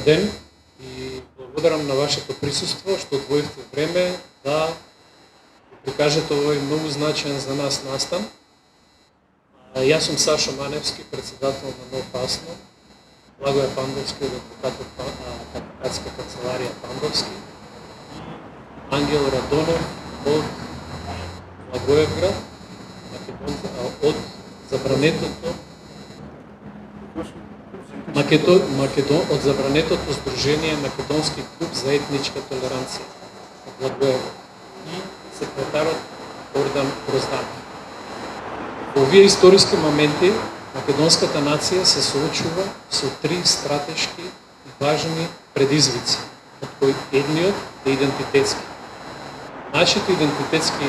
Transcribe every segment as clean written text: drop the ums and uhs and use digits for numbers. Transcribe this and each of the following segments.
ден и благодарам на вашето присуство, што одвоивте време да покажете овој многу значаен за нас настан. Јас сум Сашо Маневски, председател на Нов Асно, Благоје Пандовски од адвокатска канцеларија Пандовски, Ангел Радонов од Благоевград, од забранетото од забранетото Сдружение Македонски клуб за етничка толеранција од Благоевград и секретарот Ордан Грозданов. Во овие историски моменти македонската нација се соочува со три стратешки и важни предизвици, од кои едниот е идентитетски. Нашите идентитетски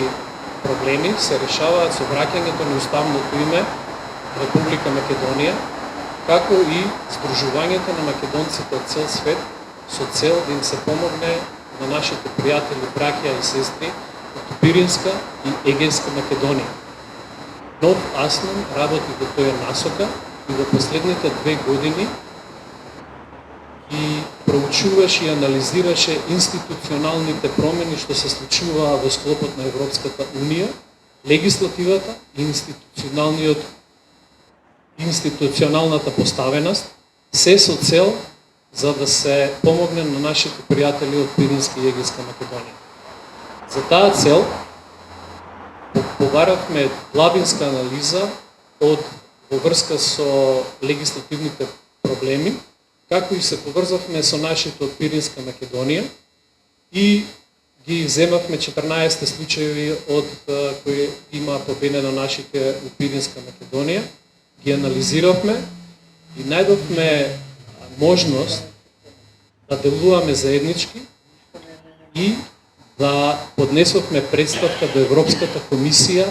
проблеми се решаваат со враќањето на уставното име Република Македонија, како и здружувањето на македонците од цел свет со цел да им се помогне на нашите пријатели, браќа и сестри од Пиринска и Егејска Македонија. Нов Аснон работи во тоја насока и во последните 2 години и проучуваше и анализираше институционалните промени што се случуваа во склопот на Европската Унија, легислативата и институционалната поставеност, се со цел за да се помогне на нашите пријатели од Пиринска и Егејска Македонија. За таа цел побаравме длабинска анализа во врска со легислативните проблеми, како и се поврзавме со нашите од Пиринска Македонија и ги земавме 14 случаи од кои има победено нашите од Пиринска Македонија, ги анализиравме и најдовме можност да делуваме заеднички и да поднесовме представка до Европската комисија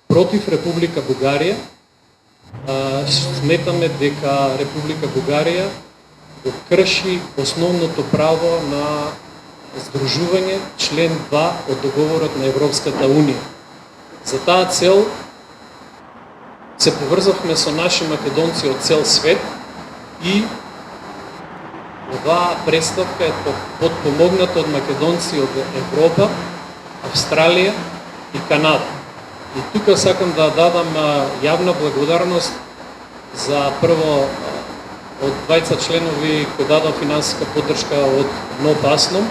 против Република Бугарија. Сметаме дека Република Бугарија го крши основното право на здружување, член 2 од договорот на Европската Унија. За таа цел се поврзавме со наши македонци од цел свет и оваа представка е подпомогната од македонци од Европа, Австралија и Канада. И тука сакам да дадам јавна благодарност за прво од двајца членови кои дадоа финансиска поддршка од Нов Асно,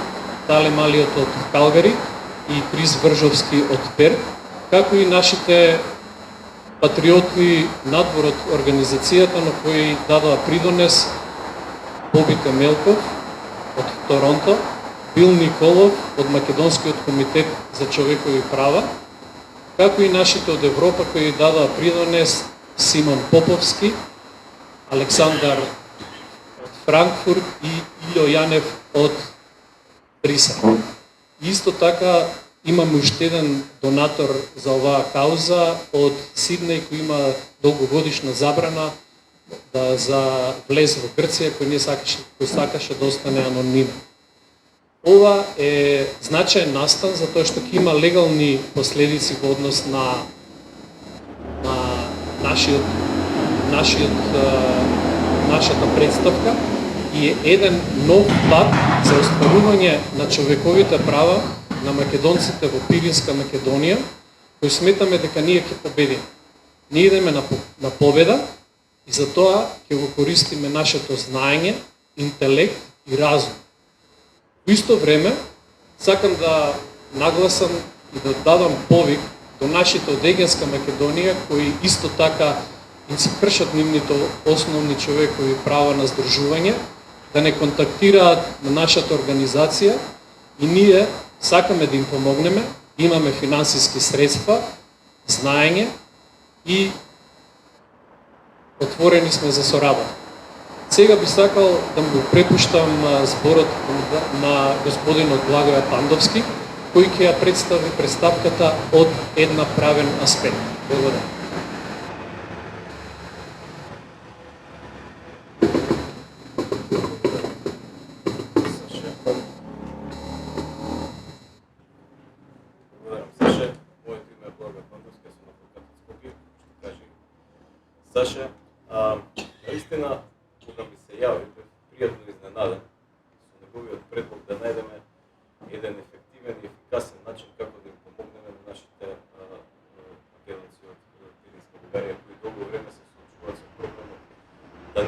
Тале Малиот од Калгари и Крис Вржовски од Перт, како и нашите патриоти надвор од организацијата на кои дадоа придонес Бобите Мелков од Торонто, Бил Николов од Македонскиот комитет за човекови права, како и нашите од Европа кои дадоа придонес Симон Поповски, Александар од Франкфурт и Илјо Јанев од Брисел. Исто така имаме уште еден донатор за оваа кауза од Сиднеј кој има долгогодишна забрана за влез во Грција кој сакаше да остане анонимен. Ова е значаен настан затоа што ќе има легални последици во однос на нашата представка и е еден нов пат за остварување на човековите права на македонците во Пиринска Македонија, кој сметаме дека ние ќе победиме. Ние идеме на победа и за тоа ќе го користиме нашето знаење, интелект и разум. Во исто време, сакам да нагласам и да дадам повик до нашите од Егејска Македонија, кои исто така им се кршат нивните основни човекови права на здружување, да не контактираат на нашата организација и ние сакаме да им помогнеме, имаме финансиски средства, знаење и отворени сме за соработа. Сега би сакал да му препуштам зборот на господинот Благоје Пандовски, кој ќе ја представи представката од една правен аспект. Благодарам. Саша, наистина, кога ми се јавите, пријатно изненаден,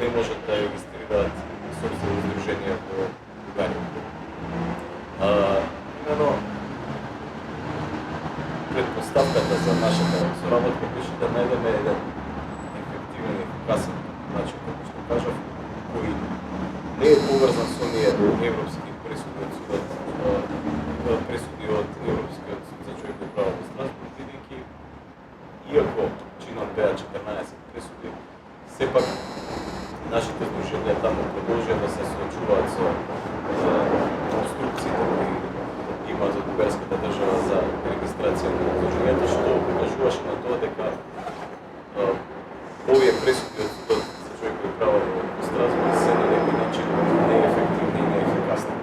не можат да регистрираат собствено здружение во Бугарија. Имено, предпоставката за нашата соработка беше да најдеме еден ефективен и ефикасен начин, како што кажав, кој не е поврзан со оние европски пресуди од судот, пресуди од Европскиот суд за човекови права во Страсбург, бидејќи иако чином беа 14 пресуди, сепак нашите здруженија таму продолжија да се соочуваат со обструкциите кои има за бугарската држава за регистрација на здруженијата, што покажуваше на тоа дека овие пресуди од судот за човекови права во Страсбург се на некој начин неефективни и неефикасни.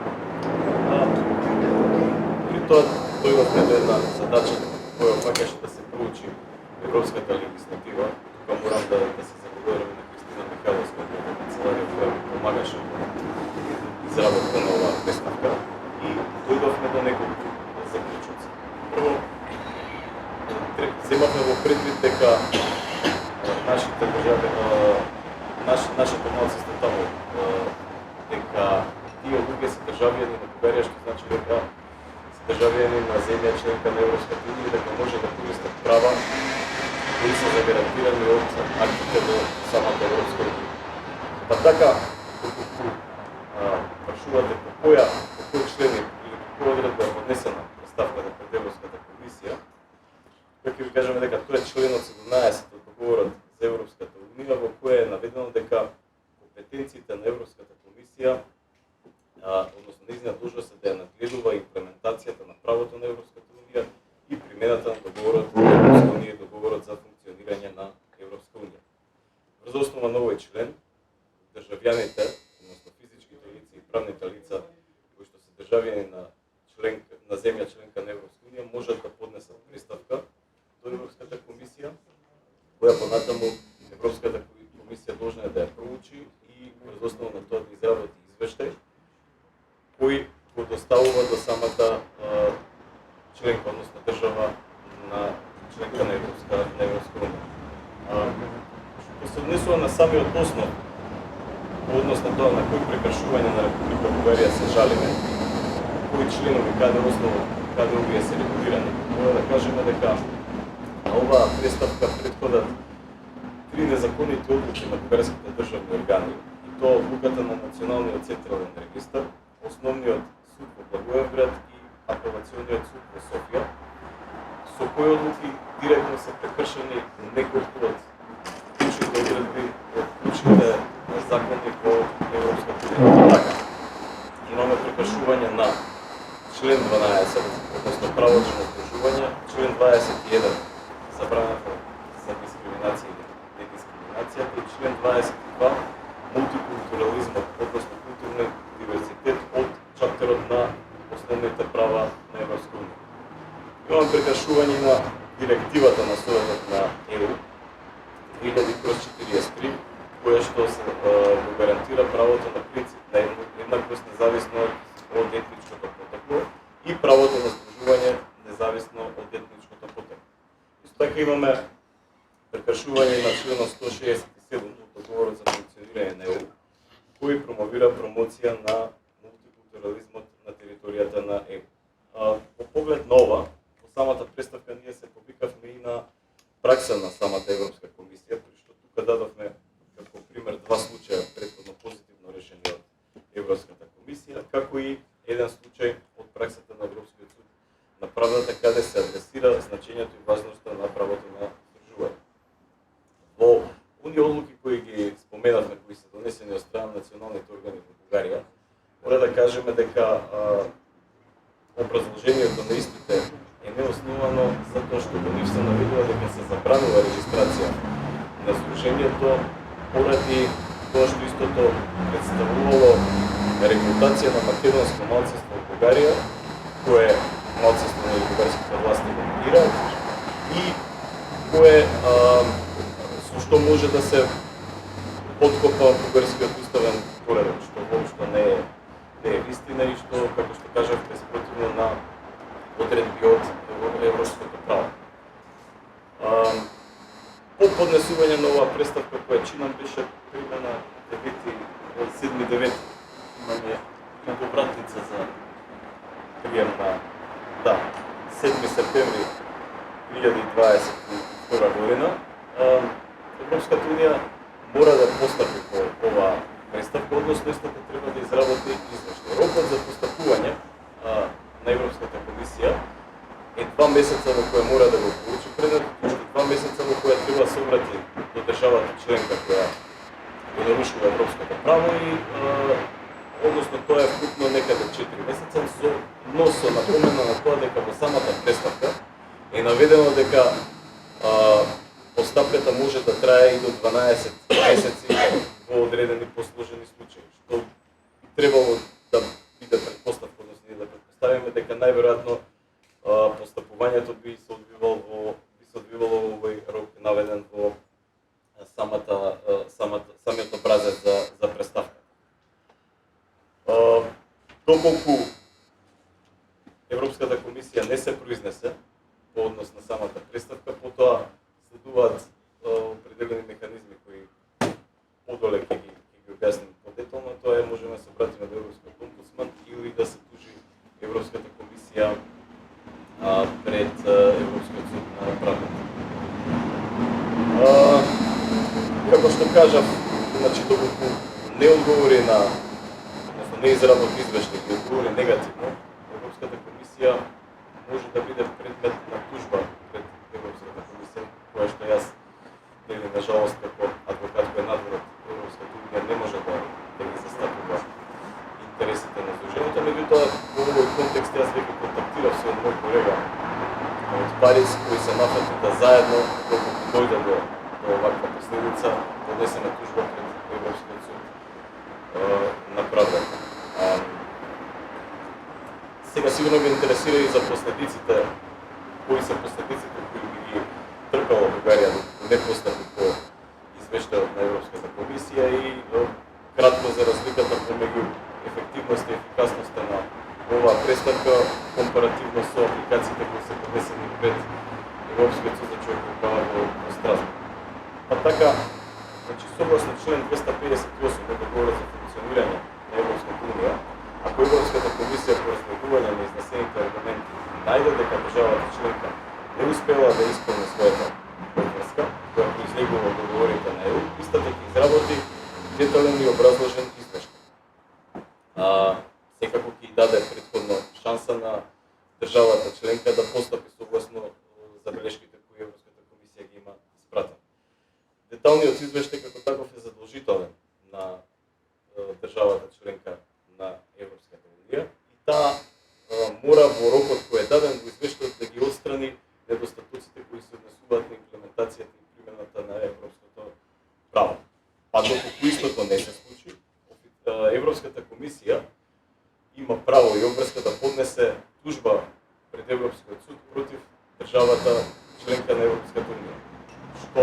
При тоа дојдовме до една задача која факаше да се проучи европската легислатива. Тука морам да се заблагодарам на Кристина Михайловска, која канцеларија која ми помагаше во изработка на оваа представка и дојдовме до неколку заклучоци. Прво, земавме во предвид дека нашите држави, нашето малцинство таму, дека тие луѓе се државјани на Бугарија, што значи дека се државјани на земја членка на Европската унија и дека може да користат права кои се загарантирани од актите до самата Европска унија. Па така, доколку прашувате по кој член или по која одредба е поднесена представката пред Европската комисија, кој ќе ви кажеме дека тоа е членот 17 од договорот за Европската унија, во кој е наведено дека компетенциите на Европската комисија, односно нејзина должност е да ја надгледува имплементацијата на правото на Европската унија и примената на договорот за Европска унија и договорот за функционирање на Европска унија. Врз основа на овој член, државјаните, односно физичките лица и правните лица кои што се државјани на земја членка на Европска унија можат да поднесат приставка до Европската комисија, која понатаму Европската комисија должна е да ја проучи и врз основа на тоа да изработи извештај кој го доставува до самата членка, односно држава на членка на Европска унија. Што се однесува на самиот основ, односно тоа на кои прекршувања на Република Бугарија се жалиме, кои членови, каде основа, каде овие се регулирани, мора да кажеме дека на оваа представка претходат 3 незаконити одлуки на бугарските државни органи, и тоа одлуката на Националниот централен регистар, Основниот суд во Благоевград и Апелациониот суд во Софија, со кои одлуки директно се прекршени неколку од клучните одредби од клучните закони во Европската унија. Така, имаме прекршување на член 12, односно правото на здружување, член 21 забраната за дискриминација или недискриминацијата и член 22 мултикултурализмот, односно културен диверзитет од чаптерот на основните права на Европска унија. Имаме прекршување на директивата на Советот на ЕУ 2000/43, која што се го гарантира правото на принцип на еднаквост независно од етничкото потекло и правото на здружување независно од етничкото потекло. Исто така имаме прекршување на членот 167 од договорот за функционирање на ЕУ, кој промовира промоција на мултикултурализмот на територијата на ЕУ. По поглед на ова, во самата представка ние се повикавме и на пракса на самата Европска комисија, при што тука дадовме како пример 2 случаја претходно позитивно решени од Европската комисија, како и еден случај од праксата на Европскиот суд на правдата каде се адресира значењето и важноста на правото на здружување. Во оние одлуки кои ги споменавме, кои се донесени од страна на националните органи во Бугарија, мора да кажеме дека образложението на истите е неосновано затоа што во нив се наведува дека се забранува регистрација на здружението поради тоа што истото представувало регрутација на македонско малцинство во Бугарија, кое малцинство на бугарските власти го негираат и кое со што може да се подкопа бугарскиот уставен поредок, што воопшто не е вистина и што, како што кажавте, спротивно на одредби од европското право. По поднесување на оваа представка која чинам беше примена 7-9 имаме повратница за прием на 7 септември 2022 година. Европската унија мора да постапи по оваа преставка, односно истата треба да изработи извештај. Рокот за постапување на Европската комисија е 2 месеца во која мора да го получи предметот, уште 2 месеца во која треба да се обрати до државата членка која го нарушува европското право и односно тоа е вкупно некаде 4 месеца, но со напомена на тоа дека во самата преставка е наведено дека постапката може да трае и до 12 месеци во одредени посложени случаи, што требало да биде предпоставка, односно да предпоставиме дека најверојатно постапувањето би се одвивало во овој рок наведен во самиот образец за преставка. Доколку Европската комисија не се произнесе по однос на самата преставка, потоа следуваат определени механизми кои подоле ќе ги објасним подетално. Тоа е можеме да се обратиме до Европскиот омбудсман или да се тужи Европската комисија пред Европскиот суд на правдата. Како што кажав, значи доколку не одговори на, односно не изработи извештај и одговори негативно, Европската комисија може да биде предмет на тужба пред Европската комисија, која што јас, на жалост, како адвокат кој е надвор од Европската унија, не може да ги застапува интересите на здружението. Меѓутоа, во овој контекст јас веќе контактирав со мој колега од Париз, кои се нафати да заедно, доколку дојде до оваква последица, поднесеме тужба пред Европскиот суд на правдата. Сега сигурно ме интересира и за последиците, кои се последиците кои би ги трпела Бугарија доколку не постапи по извештајот на Европската комисија и кратко за разликата помеѓу ефективноста и ефикасноста на оваа преставка компаративно со апликациите кои се поднесени пред Европскиот суд за човекови права во Страсбург. Па така, значи согласно член 258 од договорот за функционирање на Европската унија, ако Европската комисија по разгледување на изнесените аргументи најде дека државата членка не успела да исполни својата обврска, која произлегува од договорите на ЕУ, истата ќе изработи детален и образложен извештај. Секако ќе даде претходно шанса на државата членка да постапи согласно забелешките кои Европската комисија ги има испратени. Деталниот извештај како таков е задолжителен на државата членка на Европската унија и таа мора во рокот кој е даден во извештајот да ги отстрани недостатоците кои се однесуваат на имплементацијата и примената на европското право. Па доколку истото не се случи, Европската комисија има право и обврска да поднесе тужба пред Европскиот суд против државата членка на Европската унија, што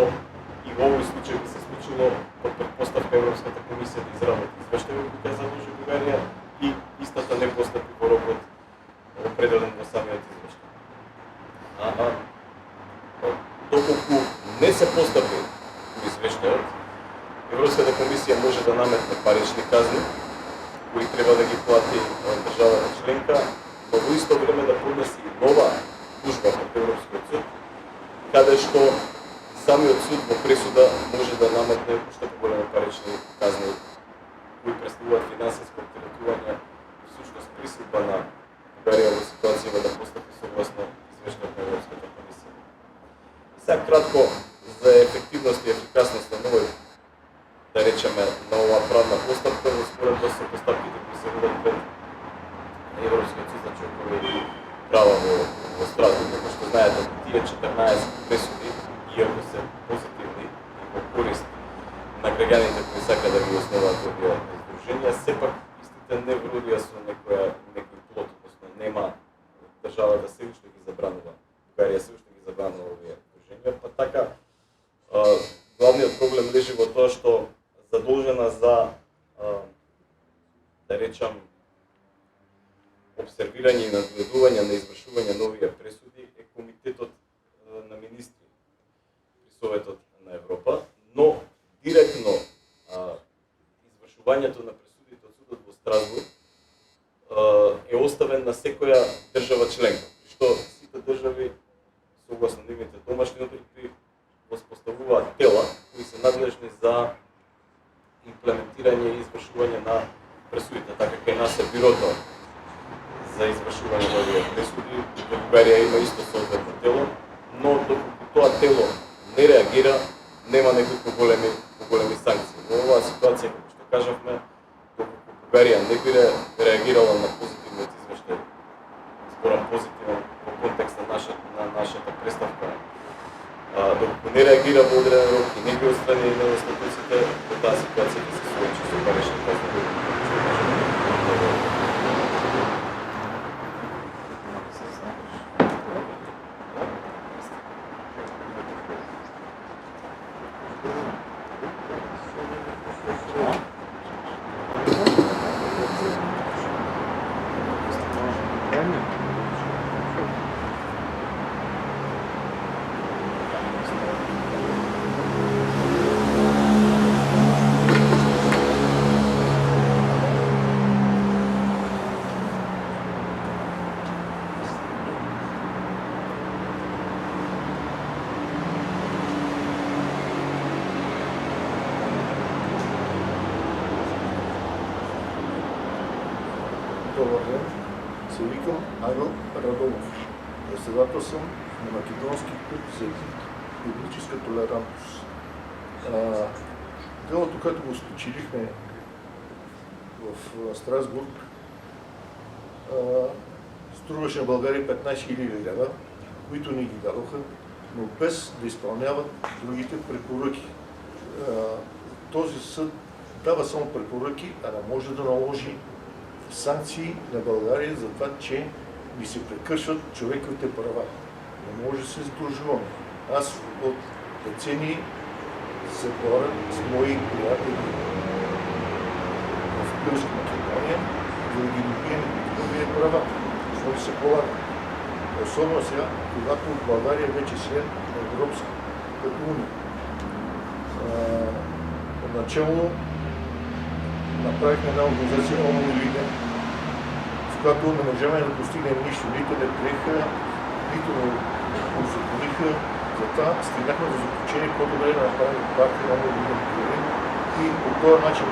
и во овој случај би се случило под предпоставка Европската комисија да изработи извештај во кој заложи Бугарија и истата не постапи во рокот определен во самиот извештај. Доколку не се постапи во извештајот, Европската комисија може да наметне парични казни кои треба да ги плати државата членка, но во исто време да поднесе и нова тужба пред Европскиот суд, каде што самиот суд во пресуда може да наметне уште поголеми парични казни кои представуваат финансиско оптеретување и всушност присудба на Бугарија во ситуација да постапи согласно извештајот на Европската комисија. И сега кратко за ефективност и ефикасност на овој, да речеме, на оваа правна постапка во споредба со постапките кои се водат пред Европскиот суд за човекови права во Страсбург, како што знаете, тие 14 пресуди, иако се позитивни и во корист на граѓаните кои сака да ги основаат овие здруженија, сепак истите не вродија со некој плод, односно нема државата се уште ги забранува. Бугарија се уште ги забранува овие здруженија, па така главниот проблем лежи во тоа што задолжена за, да речам, обсервирање и надгледување на извршување на овие пресуди е Комитетот на министри при Советот на Европа, но директно составуваат тела кои се надлежни за имплементирање и извршување на пресудите. Така кај нас е бирото за извршување на овие пресуди. Во Бугарија има исто соодветно тело, но доколку тоа тело не реагира, нема некои поголеми санкции. Во оваа ситуација, како што кажавме, доколку Бугарија не би реагирала на позитивниот извештај, зборам позитивен во контекст на нашата представка, доколку не реагира во одреден рок и не би отстранени недостатоците, во таа ситуација ќе се соочи со парични казни. Добър ден, се викам Ангел Радомов. Председател съм на Македонски клуб за етническа толерантност. Делото, което го спечелихме в Страсбург, струваше на България 15 000 лева, които ни ги дадоха, но без да изпълняват другите препоръки. Този съд дава само препоръки, а не може да наложи санкции на България за това, че ни се прекършват човековите права. Не може да се сдружуваме. Аз от децени се боря с мои приятели в Кръмска Македония, за да ги добием неговите права, защото се полага. Особено сега, когато България вече член на Европската уния. Отначало направихме една организация ОМО-Лига, в която не можем да постигнем нищо. Нито не приеха, нито не узакониха. Затова стигнахме до заключение, по-добре да направим партия ОМО-Лига и по този начин,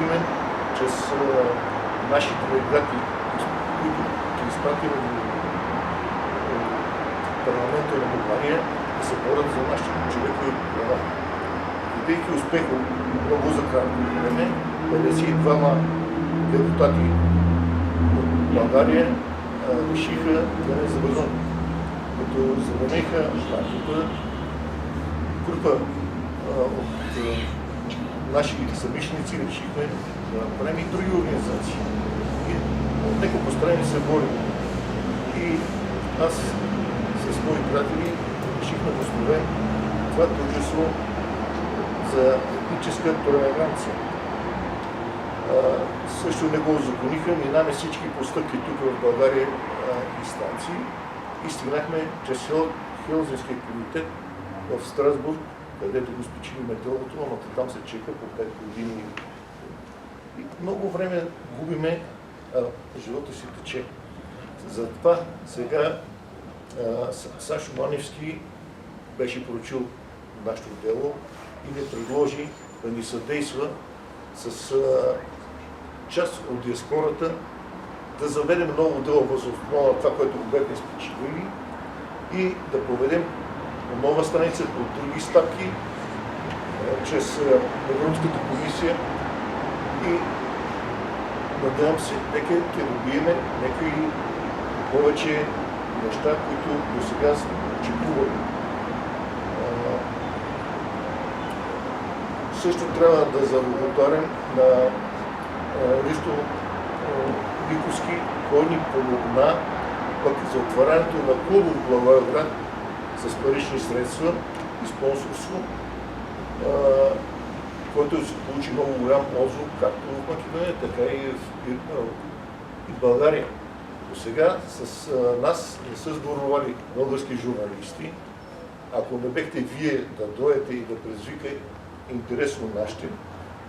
именно чрез нашите делегати, които ще изпратим в парламента на България, да се борят за нашите човекови права. Видейки успеха много за кратко време, 52 депутати от България решиха да не завърнат. Като завърнаха партията, група от наши съмишленици решихме да направим и други организации. И от няколко страни се борим. И аз с мои приятели решихме да основем това дружество за етническа толеранция. Също не го узакониха, минаме всички постъпки тук в България инстанции и стигнахме чрез Хелзинския комитет в Страсбург, където го спечелиме делото, но там се чека по 5 години. И много време губиме, живота си тече. Затова сега Сашо Маневски беше поручил нашето дело и ни предложи да ни съдейства с част от диаспората да заведем ново дело въз основа на това, което го бяхме спечелили и да проведем по нова страница, по други стъпки, чрез Европейската комисия и надявам се, нека да добиеме някои повече неща, които до сега сме очекували. Също трябва да заблагодарим на Ристо Никовски, който ни помогна пък за отварянето на клуба в Благоевград с парични средства и спонсорство, който се получи много голям отзвук, както в Македония, така и в България. До сега с нас не са сборували български журналисти. Ако не бехте вие да дойдете и да предизвикате интересно нашите,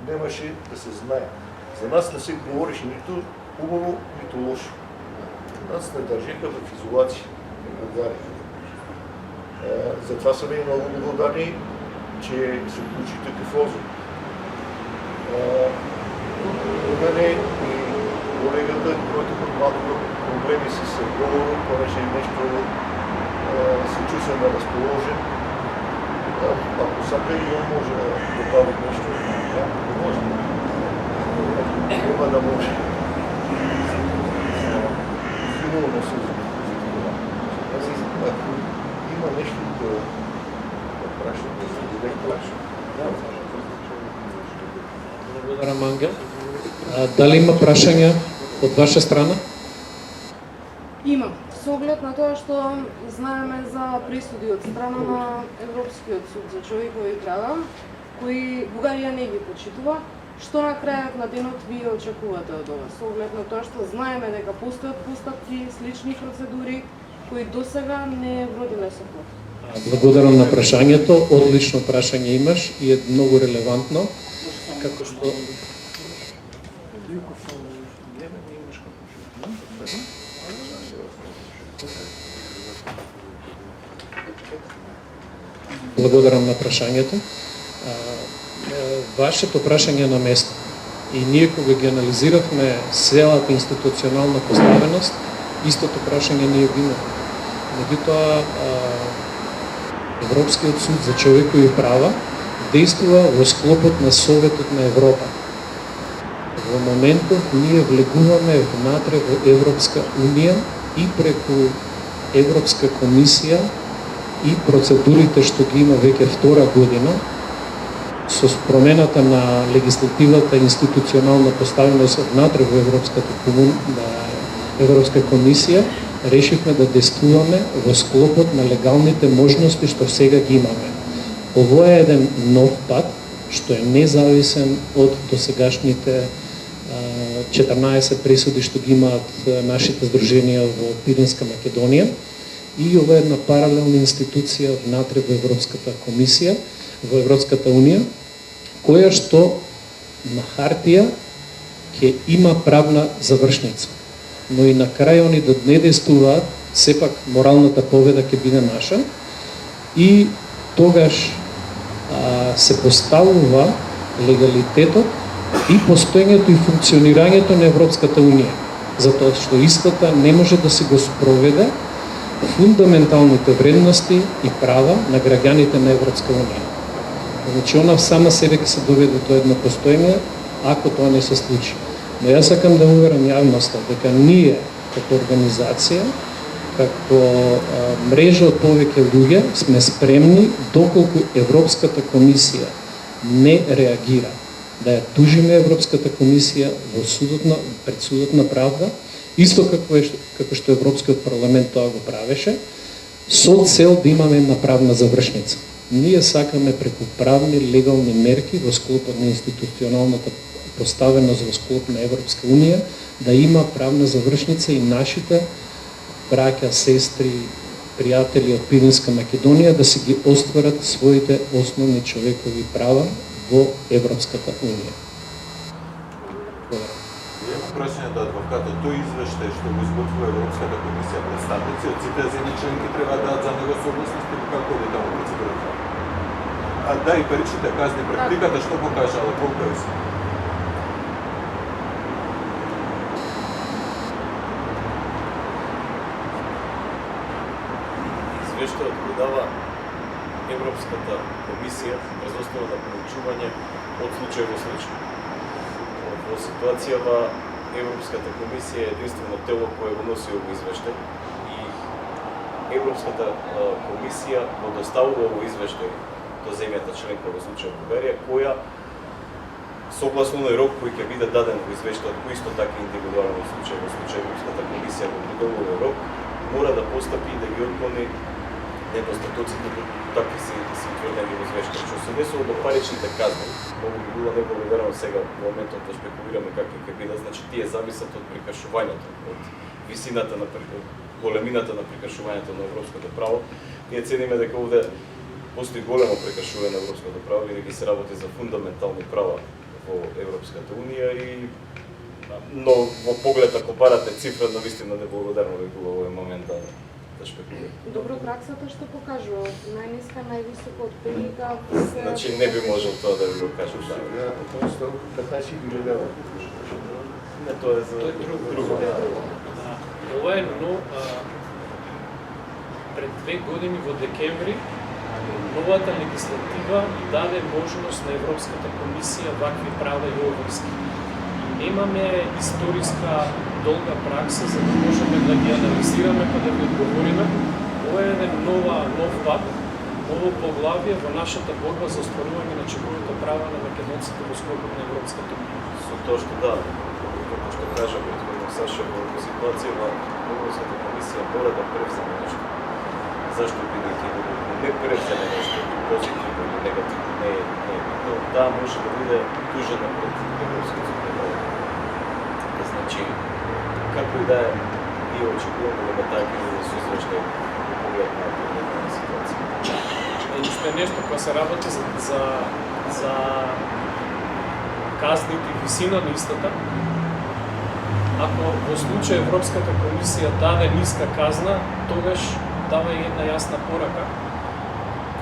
нямаше да се знае. За нас не се говореше нито хубаво, нито лошо. Нас не държаха в изолация в България. Затова са ми много благодарни, че се получи такъв отзив. От мене и колегата, който малко проблеми с говора, понеже нещо се чувства неразположен. Ако сака и он може да добави нещо, не може. Няма да може. Хубаво не се ако има нещо да праща, да се даде праща. Благодаря, Манге. Дали има прашања од ваша страна? Има. Со оглед на тоа што знаеме за пресуди од страна на Европскиот суд за човекови права, кои Бугарија не ги почитува, што на крајот на денот вие очекувате од ова? Со оглед на тоа што знаеме дека постојат постапки, слични процедури, кои досега не вродиле со плод. Благодарам на прашањето. Одлично прашање имаш и е многу релевантно. Како што Благодарам на прашањето. Вашето прашање на место. И ние кога ги анализиравме целата институционална поставеност, истото прашање ние го имаме. Меѓутоа, Европскиот суд за човекови права действува во склопот на Советот на Европа. Во моментов ние влегуваме внатре во Европска унија и преку Европска комисија и процедурите што ги има веќе втора година, со промената на легислативната институционална поставеност внатре во Европска комисија, решивме да действуваме во склопот на легалните можности што сега ги имаме. Ово е еден нов пат, што е независен од досегашните 14 пресуди што ги имаат нашите здруженија во Пиринска Македонија, и ова е една паралелна институција внатре во Европската комисија, во Европската унија, која што на хартија ќе има правна завршница. Но и на крај они да не действуваат, сепак моралната победа ќе биде наша и тогаш се поставува легалитетот и постоењето и функционирањето на Европската унија, затоа што истата не може да се го спроведе фундаменталните вредности и права на граѓаните на Европска унија. Значи, она сама себе ќе се доведе до едно постоење, ако тоа не се случи. Но јас сакам да уверам јавноста дека ние, како организација, како мрежа од повеќе луѓе, сме спремни, доколку Европската комисија не реагира, да ја тужиме Европската комисија во пред судот на правда, исто како што Европскиот парламент тоа го правеше, со цел да имаме една правна завршница. Ние сакаме преку правни легални мерки во склопот на институционалната поставеност во склоп на Европска унија да има правна завршница и нашите браќа, сестри, пријатели од Пиринска Македонија да си ги остварат своите основни човекови права во Европската унија. Прашање до адвокатот, тој извештај што го изготвува Европската комисија, представници од сите земји членки треба да дадат за него согласност или како е таму процедурата? Да, и паричните казни, практиката што покажала, колку е се? Извештајот го дава Европската комисија врз основа на проучување од случај во случај. Во ситуацијава Европската комисија е единствено тело кое го носи овој извештај и Европската комисија го доставува овој извештај до земјата членка во случај Бугарија, која согласно оној рок кој ќе биде даден во извештајот, кој исто така индивидуално во случај Европската комисија го придобива рок, мора да постапи и да ги отклони недостатоците такви се утврдени во извештај. Што се однесува до паричните казни, многу би било неблагодарно сега во моментот да спекулираме какви ќе бидат, значи тие зависат од прекршувањето, од висината на големината на прекршувањето на европското право. Ние цениме дека овде постои големо прекршување на европското право, винаги се работи за фундаментални права во Европската унија но во поглед ако барате цифра, навистина неблагодарно би било овој момент да шпекулира. Добро, праксата што покажува најниска, највисока од прилика се... Значи не би можел тоа да ви го кажам. Да. Сега тоа сто 15.000 лева. Не, тоа е за Тоа е друго. друго. Ова е пред 2 години во декември новата легислатива даде можност на Европската комисија вакви права и обврски. Немаме историска долга пракса за да можеме да ги анализираме па да ги одговориме. Ова е еден нов пат, ново поглавие во нашата борба за остварување на човековите права на македонците во скопот на Европската унија. Со тоа што да, како што кажа претходно Саша, во ситуација Европската комисија мора да превземе нешто. Зашто бидејќи не превземе нешто позитивно или негативно, не е битно, таа може да биде тужена пред Европскиот суд. Значи, како и да е, ние очекуваме дека таа ќе биде созвештај во поглед на една ситуација. Уште нешто кога се работи за казните и висина на истата, ако во случај Европската комисија даде ниска казна, тогаш дава и една јасна порака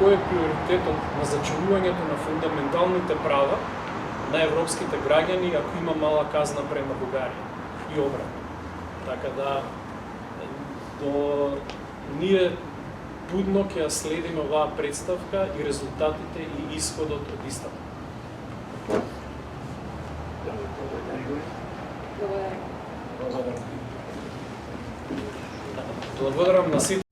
кој е приоритетот на зачувувањето на фундаменталните права на европските граѓани ако има мала казна према Бугарија и обратно. Така да ние будно ќе ја следиме оваа представка и резултатите и исходот од истата. Благодарам на сите.